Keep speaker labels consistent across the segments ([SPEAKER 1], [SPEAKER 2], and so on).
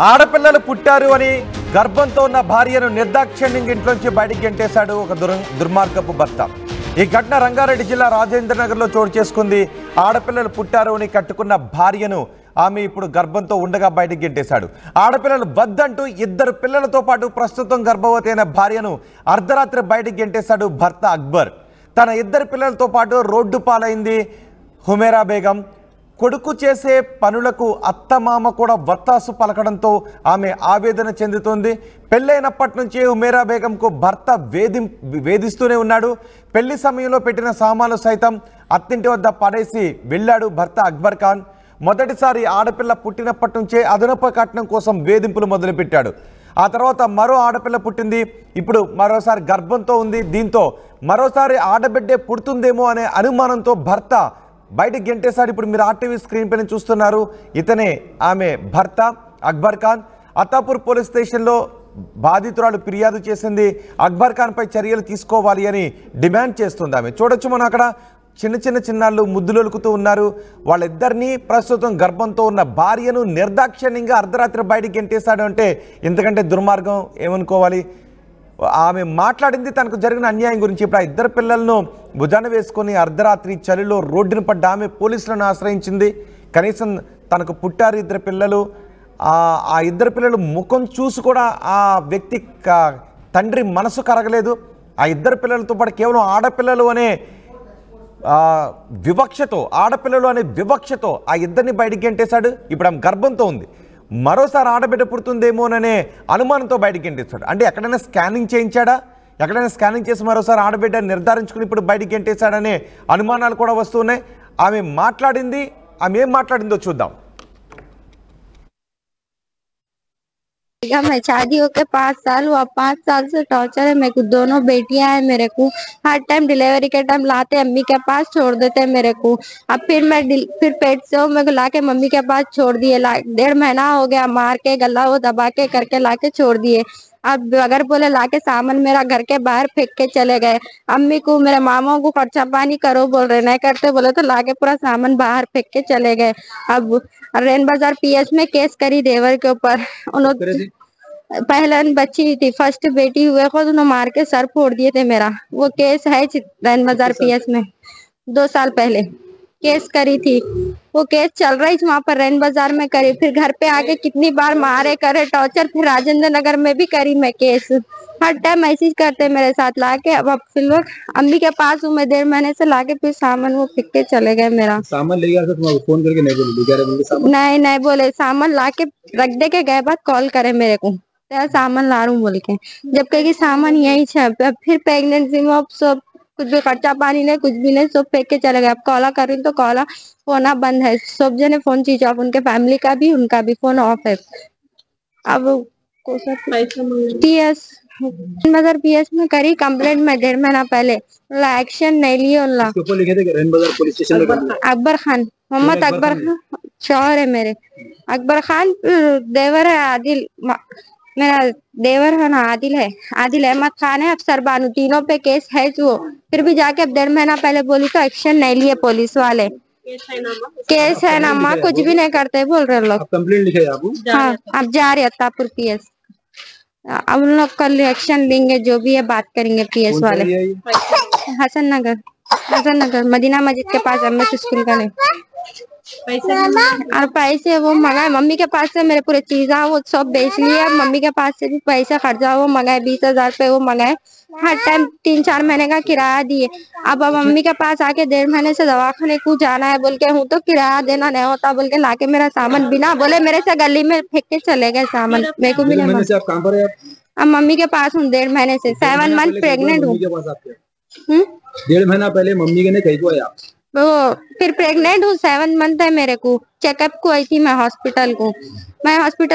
[SPEAKER 1] ఆడపిల్లలు పుట్టారు అని గర్భంతో ఉన్న భార్యను నిర్దాక్షిణ్యంగా ఇంట్లోంచి బయటికి గెంటేశాడు ఒక దుర్మార్గపు భర్త. ఈ ఘటన రంగారెడ్డి జిల్లా రాజేంద్రనగర్లో చోటు చేసుకుంది. ఆడపిల్లలు పుట్టారు అని కట్టుకున్న భార్యను ఆమె ఇప్పుడు గర్భంతో ఉండగా బయటికి గెంటేశాడు. ఆడపిల్లలు వద్దంటూ 2 పిల్లలతో పాటు ప్రస్తుతం గర్భవతి అయిన భార్యను అర్ధరాత్రి బయటికి గెంటేశాడు భర్త అక్బర్. తన 2 పిల్లలతో పాటు రోడ్డు పాలైంది హుమేరా బేగం. కొడుకు చేసే పనులకు అత్తమామ కూడా వత్తాసు పలకడంతో ఆమె ఆవేదన చెందుతోంది. పెళ్ళైనప్పటి నుంచి హుమేరా బేగంకు భర్త వేధిస్తూనే ఉన్నాడు. పెళ్లి సమయంలో పెట్టిన సామాన్లు సైతం అత్తింటి వద్ద పడేసి వెళ్ళాడు భర్త అక్బర్ ఖాన్. మొదటిసారి ఆడపిల్ల పుట్టినప్పటి నుంచే అదనపు కట్నం కోసం వేధింపులు మొదలుపెట్టాడు. ఆ తర్వాత మరో ఆడపిల్ల పుట్టింది. ఇప్పుడు మరోసారి గర్భంతో ఉంది. దీంతో మరోసారి ఆడబిడ్డే పుడుతుందేమో అనే అనుమానంతో భర్త బయటకు గెంటేశాడు. ఇప్పుడు మీరు ఆర్టీవీ స్క్రీన్ పైన చూస్తున్నారు. ఇతనే ఆమె భర్త అక్బర్ ఖాన్. అత్తాపూర్ పోలీస్ స్టేషన్లో బాధితురాలు ఫిర్యాదు చేసింది. అక్బర్ ఖాన్ పై చర్యలు తీసుకోవాలి అని డిమాండ్ చేస్తుంది ఆమె. చూడొచ్చు మనం అక్కడ చిన్నాళ్ళు ముద్దులొలుకుతూ ఉన్నారు. వాళ్ళిద్దరినీ ప్రస్తుతం గర్భంతో ఉన్న భార్యను నిర్దాక్షిణ్యంగా అర్ధరాత్రి బయటికి గెంటేశాడు అంటే ఇంతకంటే దుర్మార్గం ఏమనుకోవాలి. ఆమె మాట్లాడింది తనకు జరిగిన అన్యాయం గురించి. ఇప్పుడు ఆ 2 పిల్లలను భుజాన వేసుకొని అర్ధరాత్రి చలిలో రోడ్డున పడ్డ ఆమె పోలీసులను ఆశ్రయించింది. కనీసం తనకు పుట్టారు 2 పిల్లలు. ఆ 2 పిల్లలు ముఖం చూసి కూడా ఆ వ్యక్తి తండ్రి మనసు కరగలేదు. ఆ 2 పిల్లలతో పాటు కేవలం ఆడపిల్లలు అనే వివక్షతో ఆ 2ని బయటికి గెంటేశాడు. ఇప్పుడు ఆమె గర్భంతో ఉంది. మరోసారి ఆడబిడ్డ పుడుతుందేమోననే అనుమానంతో బయటికి గెంటేశాడు. అంటే ఎక్కడైనా స్కానింగ్ చేయించాడా? ఎక్కడైనా స్కానింగ్ చేసి మరోసారి ఆడబిడ్డ నిర్ధారించుకుని ఇప్పుడు బయటికి గెంటేశాడనే అనుమానాలు కూడా వస్తున్నాయి. ఆమె ఏం మాట్లాడిందో చూద్దాం.
[SPEAKER 2] मैं शादी होके 5 साल हुआ। 5 साल से टॉर्चर है मेरे को। दोनों बेटियां हैं मेरे को। हर टाइम डिलीवरी के टाइम लाते अम्मी के पास छोड़ देते मेरे को। अब फिर पेट से मेरे को लाके मम्मी के पास छोड़ दिए। 1.5 महीना हो गया। मार के गला वो दबा के करके लाके छोड़ दिए। अब अगर बोले लाके सामान मेरा घर के बाहर फेंक के चले गए। अम्मी को मेरे मामा को खर्चा पानी करो बोल रहे, नहीं करते बोले तो लाके पूरा सामान बाहर फेंक के चले गए। अब रेन बाजार पीएस में केस करी देवर के ऊपर। उन्होंने पहले बच्ची थी, फर्स्ट बेटी हुए खुद उन्होंने मार के सर फोड़ दिए थे मेरा। वो केस है रेन बाजार पीएस में 2 साल पहले केस करी थी। वो केस चल रही थी वहाँ पर रेन बाजार में करी। फिर घर पे आके कितनी बार मारे करे टॉर्चर। फिर राजेंद्र नगर में भी करी मैं केस। हर टाइम ऐसे करते मेरे साथ लाके। अब फिर लोग अम्मी के पास हूँ मैं 1.5 महीने से लाके फिर सामान वो फेंक के चले गए मेरा।
[SPEAKER 3] सामान ले गया तो फोन करके नहीं बोले?
[SPEAKER 2] नहीं बोले। सामान लाके रख दे के गए, बाद कॉल करे मेरे को सामान ला रहा हूँ बोल के। जब कहेगी सामान यही है। फिर प्रेगनेंसी में अब सब कुछ भी खर्चा पानी नहीं, कुछ भी नहीं, सब फेंक के चले गए। अब कॉला कर रही तो कॉला फोन बंद है। सब जने फोन स्विच ऑफ, उनके फैमिली का भी उनका भी फोन ऑफ है। अब पीएस बाजार पीएस में करी कंप्लेंट में 1.5 महीना पहले। एक्शन नहीं लिए उनका। अकबर खान, मोहम्मद अकबर खान शौहर है मेरे। अकबर खान देवर है आदिल, मेरा देवर है ना आदिल अहमद खान है, अफसर बानू, तीनों पे केस है जो। फिर भी जाके अब 1.5 महीना पहले बोली तो एक्शन नहीं लिए पुलिस वाले। केस है ना माँ, कुछ भी नहीं करते बोल रहे लोग।
[SPEAKER 3] कंप्लेंट लिखे आप?
[SPEAKER 2] हाँ, अब जा रहे अत्तापुर पीएस। अब उन लोग कल एक्शन लेंगे, जो भी है बात करेंगे पीएस वाले। हसन नगर मदीना मस्जिद के पास एमएस स्कूल का नहीं। और पैसे वो मंगाए मम्मी के पास से। मेरे पूरे चीजा वो सब बेच लिए। मम्मी के पास से भी पैसा खर्चा वो मंगाए 20,000 रुपए वो मंगाए। हर टाइम 3-4 महीने का किराया दिए। अब मम्मी के पास आके 1.5 महीने से दवाखाने को जाना है बोल के हूँ तो किराया देना नहीं होता बोल के लाके मेरा सामान बिना बोले मेरे से गली में फेंक के चले गए सामान। मेरे को भी नहीं। अब मम्मी के पास हूँ 1.5 महीने से। 7 मंथ प्रेग्नेंट हूँ।
[SPEAKER 3] 1.5 महीना पहले मम्मी के ने कहीं को आया?
[SPEAKER 2] वो फिर प्रेग्नेंट हूँ, 7 मंथ है मेरे को। चेकअप को आई थी मैं हॉस्पिटल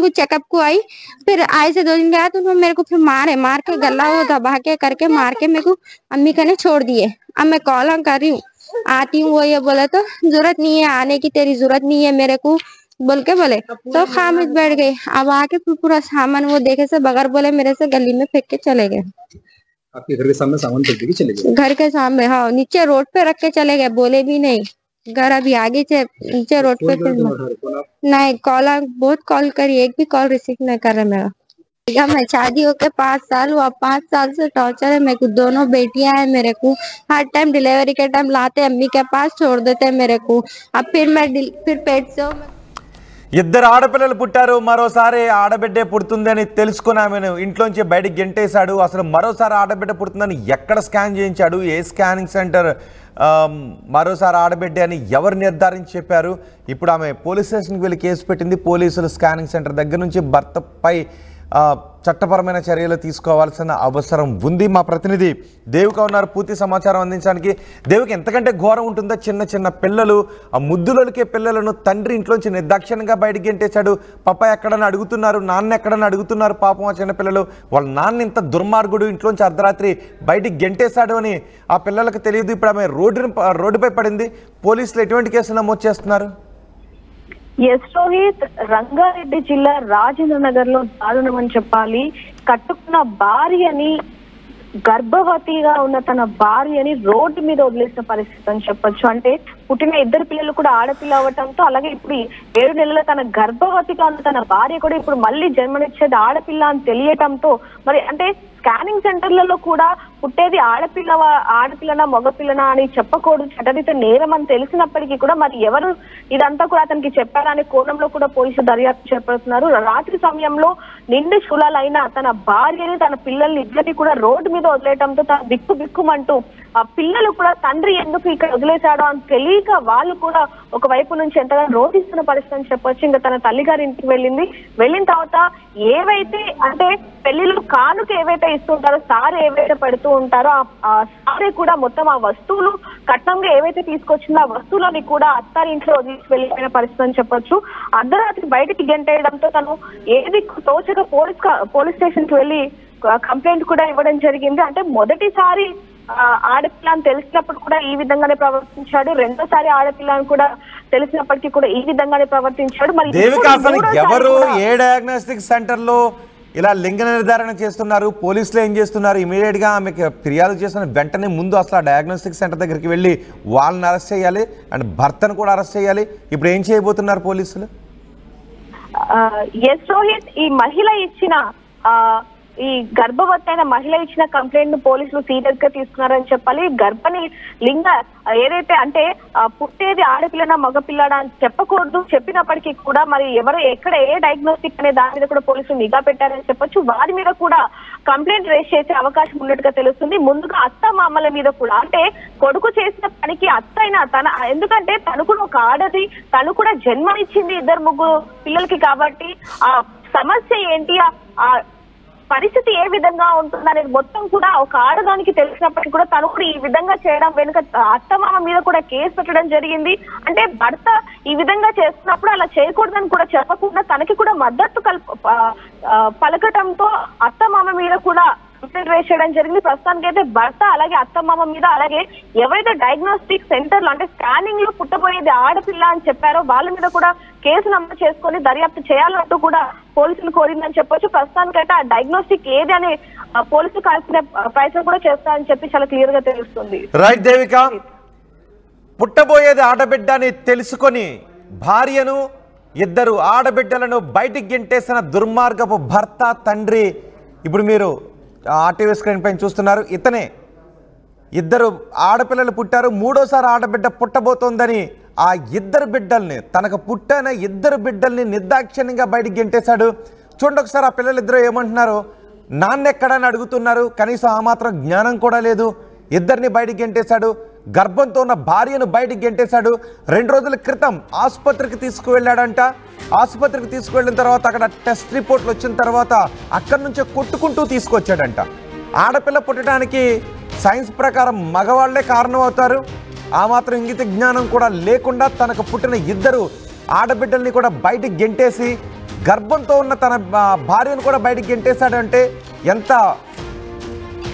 [SPEAKER 2] को चेकअप को आई। फिर आए से 2 दिन गया तो उन्होंने मेरे को फिर मार के गला वो दबा के करके मार के मेरे को अम्मी का ने छोड़ दिए। अब मैं कॉल कर रही हूँ, आती हूँ। वो ये बोला तो जरूरत नहीं है आने की, तेरी जरूरत नहीं है मेरे को बोल के बोले तो खामोश बैठ गई। अब आके फिर पूरा सामान वो देखे से बगैर बोले मेरे से गली में फेंक के चले गए।
[SPEAKER 3] आपके घर के सामने सामान फेंक के चले गए?
[SPEAKER 2] घर के सामने, हाँ, नीचे रोड पे रख के चले गए, बोले भी नहीं। घर अभी आगे से नीचे रोड पे फिर नहीं कॉल बहुत कॉल करी, एक भी कॉल रिसीव नहीं कर रहा मेरा। भैया मैं शादी होके 5 साल हुआ, 5 साल से टॉर्चर है मेरे को। दोनों बेटियां हैं मेरे को, हर टाइम डिलीवरी के टाइम लाते अम्मी के पास छोड़ देते हैं मेरे को। अब फिर पेट से
[SPEAKER 1] ఇద్దరు ఆడపిల్లలు పుట్టారు, మరోసారి ఆడబిడ్డే పుడుతుందని తెలుసుకుని ఆమెను ఇంట్లోంచి బయటికి గెంటేశాడు. అసలు మరోసారి ఆడబిడ్డ పుడుతుందని ఎక్కడ స్కాన్ చేయించాడు, ఏ స్కానింగ్ సెంటర్ మరోసారి ఆడబిడ్డే అని ఎవరు నిర్ధారించి చెప్పారు? ఇప్పుడు ఆమె పోలీస్ స్టేషన్కి వెళ్ళి కేసు పెట్టింది. పోలీసులు స్కానింగ్ సెంటర్ దగ్గర నుంచి భర్తపై చట్టపరమైన చర్యలు తీసుకోవాల్సిన అవసరం ఉంది. మా ప్రతినిధి దేవిక ఉన్నారు పూర్తి సమాచారం అందించడానికి. దేవిక, ఎంతకంటే ఘోరం ఉంటుందో, చిన్న చిన్న పిల్లలు, ఆ ముద్దులకే పిల్లలను తండ్రి ఇంట్లోంచి నిర్దాక్షిణ్యంగా బయటికి గెంటేశాడు. పాప ఎక్కడని అడుగుతున్నారు, నాన్న ఎక్కడని అడుగుతున్నారు. పాపం ఆ చిన్నపిల్లలు వాళ్ళ నాన్న ఇంత దుర్మార్గుడు ఇంట్లోంచి అర్ధరాత్రి బయటికి గెంటేశాడు అని ఆ పిల్లలకు తెలియదు. ఇప్పుడు ఆమె రోడ్డుపై పడింది. పోలీసులు ఎటువంటి కేసులు నమోదు చేస్తున్నారు?
[SPEAKER 4] ఎస్ రోహిత్, రంగారెడ్డి జిల్లా రాజేంద్ర నగర్ లో దారుణం అని చెప్పాలి. కట్టుకున్న భార్యని, గర్భవతిగా ఉన్న తన భార్యని రోడ్డు మీద వదిలేసిన పరిస్థితి అని చెప్పొచ్చు. అంటే పుట్టిన ఇద్దరు పిల్లలు కూడా ఆడపిల్ల అవ్వటంతో, అలాగే ఇప్పుడు 7 నెలల తన గర్భవతిగా ఉన్న తన భార్య కూడా ఇప్పుడు మళ్ళీ జన్మనిచ్చేది ఆడపిల్ల అని తెలియటంతో, మరి అంటే స్కానింగ్ సెంటర్లలో కూడా పుట్టేది ఆడపిల్లనా మగపిల్లనా అని చెప్పకూడదు, చట్టరీత నేరం అని తెలిసినప్పటికీ కూడా మరి ఎవరు ఇదంతా కూడా అతనికి చెప్పారనే కోణంలో కూడా పోలీసులు దర్యాప్తు చేపడుతున్నారు. రాత్రి సమయంలో నిండు శూలాలైన తన భార్యని, తన పిల్లల్ని ఇద్దరిని కూడా రోడ్డు మీద వదిలేయటంతో తన బిక్కుమంటూ ఆ పిల్లలు కూడా తండ్రి ఎందుకు ఇక్కడ వదిలేశాడో అని తెలియక వాళ్ళు కూడా ఒక వైపు నుంచి ఎంతగానో రోధిస్తున్న పరిస్థితి అని చెప్పొచ్చు. ఇంకా తన తల్లిగారి ఇంటికి వెళ్ళిన తర్వాత ఏవైతే అంటే పెళ్లిలో కానుక ఏవైతే ఇస్తుంటారో, సారీ ఏవైతే పెడుతూ ఉంటారో, ఆ సారీ కూడా మొత్తం ఆ వస్తువులు కట్నంగా ఏవైతే తీసుకొచ్చిందో ఆ వస్తువులని కూడా అత్తారి ఇంట్లో వదిలేసి వెళ్ళిపోయిన పరిస్థితి అని చెప్పొచ్చు. అర్ధరాత్రి బయటికి గెంటేయడంతో తను ఏది తోచక పోలీస్ స్టేషన్ కి వెళ్ళి కంప్లైంట్ కూడా ఇవ్వడం జరిగింది. అంటే మొదటిసారి ఆడపిల్ల అని తెలిసినప్పుడు కూడా ఈ విధంగానే ప్రవర్తించాడు, రెండోసారి ఆడపిల్ల అని కూడా తెలిసినప్పటికీ కూడా ఈ విధంగానే ప్రవర్తించాడు. మరి
[SPEAKER 1] ఎవరు ఏ డయాగ్నోస్టిక్ సెంటర్ లో ఇలా లింగ నిర్ధారణ చేస్తున్నారు, పోలీసులు ఏం చేస్తున్నారు? ఇమీడియట్ గా ఆమెకు ఫిర్యాదు చేసిన వెంటనే ముందు అసలు ఆ డయాగ్నోస్టిక్ సెంటర్ దగ్గరికి వెళ్ళి వాళ్ళని అరెస్ట్ చేయాలి అండ్ భర్తను కూడా అరెస్ట్ చేయాలి. ఇప్పుడు ఏం చేయబోతున్నారు పోలీసులు?
[SPEAKER 4] ఎస్ రోహిత్, ఈ మహిళ ఇచ్చిన ఈ గర్భవతి అయిన మహిళ ఇచ్చిన కంప్లైంట్ ను పోలీసులు సీరియస్ గా తీసుకున్నారని చెప్పాలి. గర్భని లింగ ఏదైతే అంటే పుట్టేది ఆడపిల్లనా మగపిల్లడా అని చెప్పకూడదు, చెప్పినప్పటికీ కూడా మరి ఎవరు ఎక్కడ ఏ డయాగ్నోస్టిక్ అనే దాని మీద కూడా పోలీసులు నిఘా పెట్టారని చెప్పొచ్చు. వారి మీద కూడా కంప్లైంట్ రేస్ చేసే అవకాశం ఉన్నట్టుగా తెలుస్తుంది. ముందుగా అత్త మామల మీద కూడా, అంటే కొడుకు చేసిన పనికి అత్త అయినా తన, ఎందుకంటే తను కూడా ఒక ఆడది, తను కూడా జన్మనిచ్చింది 2-3 పిల్లలకి. కాబట్టి ఆ సమస్య ఏంటి, ఆ పరిస్థితి ఏ విధంగా ఉంటుందనేది మొత్తం కూడా ఒక ఆడదానికి తెలిసినప్పటికీ కూడా తను కూడా ఈ విధంగా చేయడం వెనుక అత్తమామ మీద కూడా కేసు పెట్టడం జరిగింది. అంటే భర్త ఈ విధంగా చేస్తున్నప్పుడు అలా చేయకూడదని కూడా చెప్పకుండా తనకి కూడా మద్దతు పలకటంతో అత్తమామ మీద కూడా కంప్లైంట్ రేస్ చేయడం జరిగింది. ప్రస్తుతానికి అయితే భర్త అలాగే అత్తమామ మీద, అలాగే ఎవరైతే డయాగ్నోస్టిక్ సెంటర్ లో అంటే స్కానింగ్ లో పుట్టబోయేది ఆడపిల్ల అని చెప్పారో వాళ్ళ మీద కూడా కేసు నమోదు చేసుకొని దర్యాప్తు చేయాలంటూ కూడా పోలీసులు కోరిందని చెప్పొచ్చు. ప్రస్తుతానికి అయితే ఆ డయాగ్నోస్టిక్ ఏది అని పోలీసులు కాల్సిన ప్రయత్నం కూడా చేస్తారని చెప్పి చాలా క్లియర్ గా తెలుస్తుంది.
[SPEAKER 1] రైట్ దేవిక, పుట్టబోయేది ఆడబిడ్డ అని తెలుసుకొని భార్యను, 2 ఆడబిడ్డలను బయటికి గెంటేసిన దుర్మార్గపు భర్త, తండ్రి ఇప్పుడు మీరు ఆర్టీవీ స్క్రీన్ పైన చూస్తున్నారు. ఇతనే 2 ఆడపిల్లలు పుట్టారు, 3వసారి ఆడబిడ్డ పుట్టబోతోందని ఆ 2 బిడ్డల్ని, తనకు పుట్టిన 2 బిడ్డల్ని నిర్దాక్షిణ్యంగా బయటికి గెంటేశాడు. చూడండి ఒకసారి ఆ పిల్లలిద్దరూ ఏమంటున్నారు. నాన్న ఎక్కడని అడుగుతున్నారు, కనీసం ఆ మాత్రం జ్ఞానం కూడా లేదు. 2ని బయటికి గెంటేశాడు. గర్భంతో ఉన్న భార్యను బయటికి గెంటేశాడు. 2 రోజుల క్రితం ఆసుపత్రికి తీసుకువెళ్ళాడంట. ఆసుపత్రికి తీసుకువెళ్ళిన తర్వాత అక్కడ టెస్ట్ రిపోర్ట్లు వచ్చిన తర్వాత అక్కడి నుంచే కొట్టుకుంటూ తీసుకొచ్చాడంట. ఆడపిల్ల పుట్టడానికి సైన్స్ ప్రకారం మగవాళ్లే కారణం అవుతారు. ఆ మాత్రం ఇంగిత జ్ఞానం కూడా లేకుండా తనకు పుట్టిన 2 ఆడబిడ్డల్ని కూడా బయటికి గెంటేసి గర్భంతో ఉన్న తన భార్యను కూడా బయటికి గెంటేశాడంటే ఎంత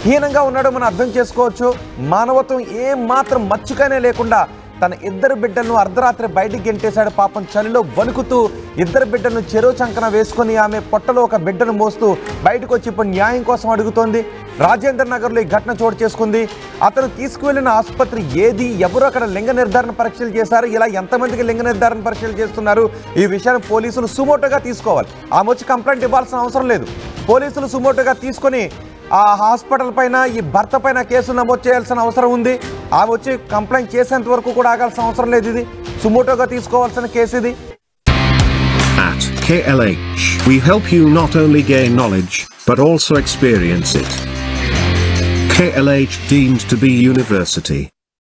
[SPEAKER 1] హీనంగా ఉన్నాడో మనం అర్థం చేసుకోవచ్చు. మానవత్వం ఏ మాత్రం మచ్చుకనే లేకుండా తన ఇద్దరు బిడ్డలను అర్ధరాత్రి బయటికి గెంటేశాడు. పాపం చలిలో వణుకుతూ ఇద్దరు బిడ్డలను చెరువు చంకన వేసుకుని ఆమె పొట్టలో ఒక బిడ్డను మోస్తూ బయటకు వచ్చి ఇప్పుడు న్యాయం కోసం అడుగుతోంది. రాజేంద్ర నగర్లో ఈ ఘటన చోటు చేసుకుంది. అతను తీసుకువెళ్లిన ఆసుపత్రి ఏది, ఎవరు అక్కడ లింగ నిర్ధారణ పరీక్షలు చేశారు, ఇలా ఎంతమందికి లింగ నిర్ధారణ పరీక్షలు చేస్తున్నారు, ఈ విషయాన్ని పోలీసులు సుమోటోగా తీసుకోవాలి. ఆమె వచ్చి కంప్లైంట్ ఇవ్వాల్సిన అవసరం లేదు. పోలీసులు సుమోటోగా తీసుకొని ఆ హాస్పిటల్ పైన ఈ భర్త పైన కేసులు నమోదు చేయాల్సిన అవసరం ఉంది. ఆమె వచ్చి కంప్లైంట్ చేసేంత వరకు కూడా ఆగాల్సిన అవసరం లేదు. ఇది సుమోటోగా తీసుకోవాల్సిన కేసు ఇది.
[SPEAKER 5] At KLH, we help you not only gain knowledge, but also experience it. KLH deemed to be university.